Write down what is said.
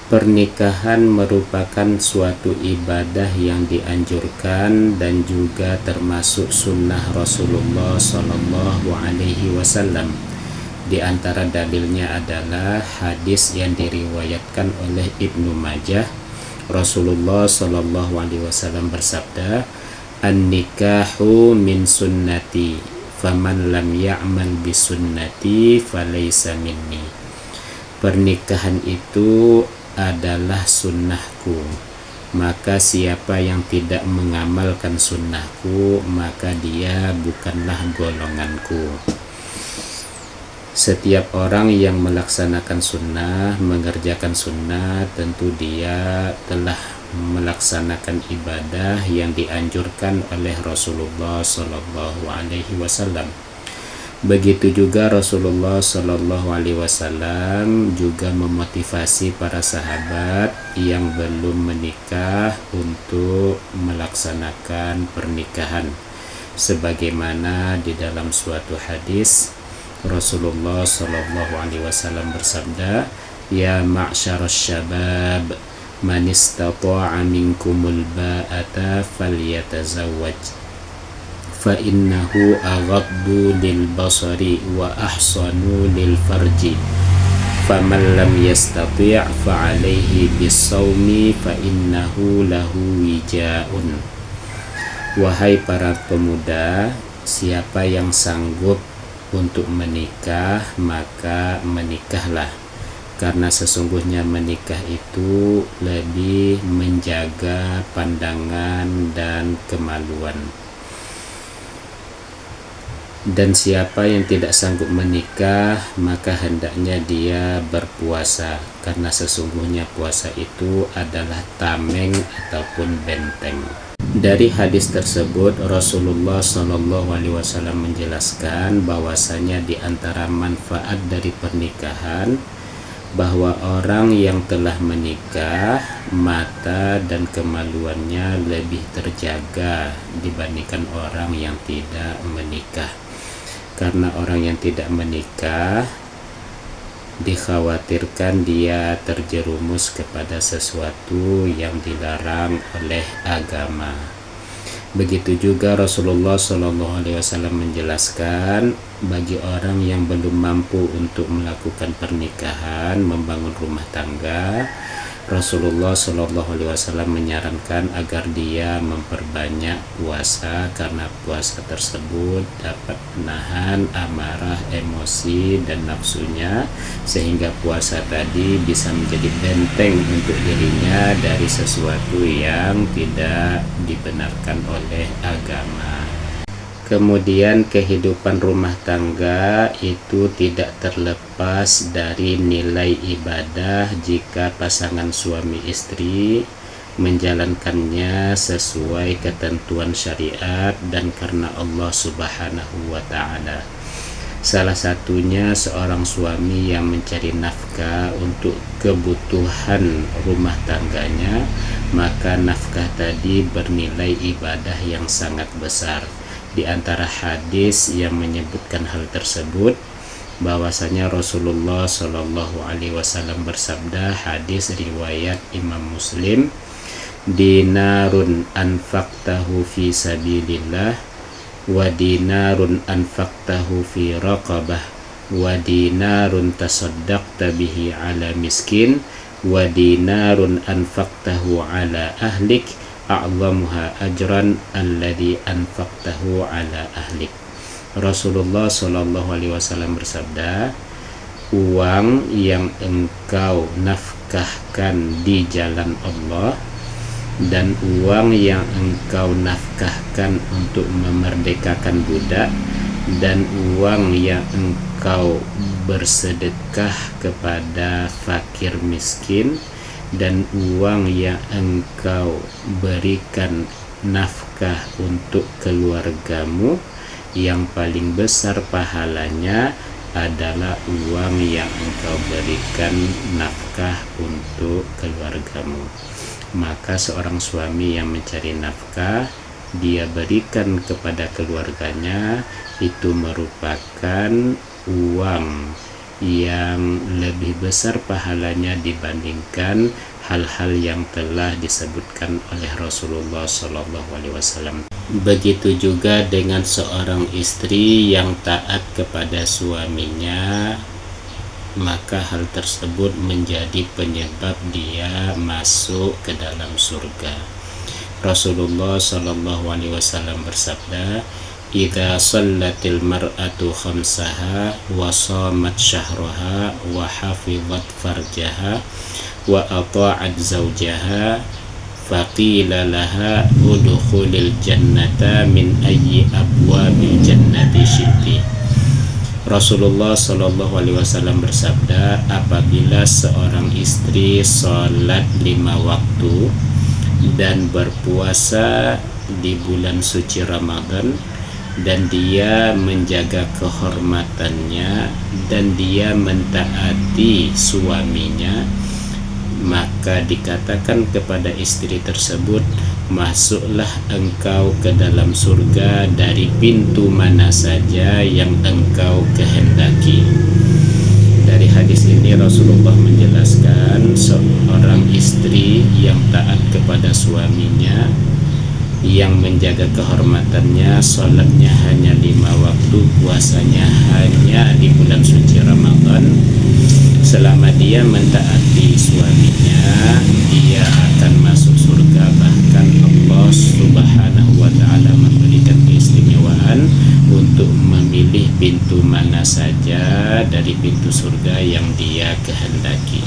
Pernikahan merupakan suatu ibadah yang dianjurkan dan juga termasuk sunnah Rasulullah Shallallahu Alaihi Wasallam. Di antara dalilnya adalah hadis yang diriwayatkan oleh Ibnu Majah. Rasulullah Shallallahu Alaihi Wasallam bersabda, "An-nikahu min sunnati, faman lam ya'mal bisunnati falaysa minni." Pernikahan itu adalah sunnahku, maka siapa yang tidak mengamalkan sunnahku, maka dia bukanlah golonganku. Setiap orang yang melaksanakan sunnah, mengerjakan sunnah, tentu dia telah melaksanakan ibadah yang dianjurkan oleh Rasulullah Shallallahu Alaihi Wasallam. Begitu juga Rasulullah Shallallahu Alaihi Wasallam juga memotivasi para sahabat yang belum menikah untuk melaksanakan pernikahan, sebagaimana di dalam suatu hadis Rasulullah Shallallahu Alaihi Wasallam bersabda, "Ya ma'syarasy syabab, man istata'a minkumul ba'ata falyatazawwaj. Fa innahu aghaddu lil basari wa ahsanu lil farji. Faman lam yastati' fa alaihi bis-shaumi fa innahu lahu wijaun." Wahai para pemuda, siapa yang sanggup untuk menikah, maka menikahlah, karena sesungguhnya menikah itu lebih menjaga pandangan dan kemaluan. Dan siapa yang tidak sanggup menikah, maka hendaknya dia berpuasa, karena sesungguhnya puasa itu adalah tameng ataupun benteng. Dari hadis tersebut, Rasulullah Shallallahu Alaihi Wasallam menjelaskan bahwasanya di antara manfaat dari pernikahan, bahwa orang yang telah menikah, mata dan kemaluannya lebih terjaga dibandingkan orang yang tidak menikah. Karena orang yang tidak menikah dikhawatirkan dia terjerumus kepada sesuatu yang dilarang oleh agama. Begitu juga Rasulullah Shallallahu Alaihi Wasallam menjelaskan, bagi orang yang belum mampu untuk melakukan pernikahan, membangun rumah tangga, Rasulullah Shallallahu Alaihi Wasallam menyarankan agar dia memperbanyak puasa, karena puasa tersebut dapat menahan amarah, emosi, dan nafsunya, sehingga puasa tadi bisa menjadi benteng untuk dirinya dari sesuatu yang tidak dibenarkan oleh agama. Kemudian kehidupan rumah tangga itu tidak terlepas dari nilai ibadah jika pasangan suami istri menjalankannya sesuai ketentuan syariat dan karena Allah Subhanahu wa Ta'ala. Salah satunya seorang suami yang mencari nafkah untuk kebutuhan rumah tangganya, maka nafkah tadi bernilai ibadah yang sangat besar. Di antara hadis yang menyebutkan hal tersebut, bahwasanya Rasulullah Shallallahu Alaihi Wasallam bersabda, hadis riwayat Imam Muslim, "Dinarun anfaqtahu fi sabilillah, wa dinarun anfaqtahu fi raqabah, wa dinarun tasaddaqta bihi ala miskin, wa dinarun anfaqtahu ala ahlik, a'zamuha ajran alladhi anfaqtahu ala ahlik." Rasulullah Shallallahu Alaihi Wasallam bersabda, uang yang engkau nafkahkan di jalan Allah dan uang yang engkau nafkahkan untuk memerdekakan budak dan uang yang engkau bersedekah kepada fakir miskin dan uang yang engkau berikan nafkah untuk keluargamu, yang paling besar pahalanya adalah uang yang engkau berikan nafkah untuk keluargamu. Maka seorang suami yang mencari nafkah, dia berikan kepada keluarganya, itu merupakan uang yang lebih besar pahalanya dibandingkan hal-hal yang telah disebutkan oleh Rasulullah SAW. Begitu juga dengan seorang istri yang taat kepada suaminya, maka hal tersebut menjadi penyebab dia masuk ke dalam surga. Rasulullah SAW bersabda, "Idza shallatil mar'atu khamsaha wa shamat syahraha wa hafizat farjaha wa ata'at zawjaha faqila laha udkhulil jannata min ayyi abwabil jannati syi'ti." Rasulullah SAW bersabda, apabila seorang istri sholat 5 waktu dan berpuasa di bulan suci Ramadan, dan dia menjaga kehormatannya dan dia mentaati suaminya, maka dikatakan kepada istri tersebut, masuklah engkau ke dalam surga dari pintu mana saja yang engkau kehendaki. Dari hadis ini Rasulullah menjelaskan seorang istri yang taat kepada suaminya, yang menjaga kehormatannya, sholatnya hanya 5 waktu, puasanya hanya di bulan suci Ramadan, selama dia mentaati suaminya, dia akan masuk surga. Bahkan Allah Subhanahu wa ta'ala memberikan keistimewaan untuk memilih pintu mana saja dari pintu surga yang dia kehendaki.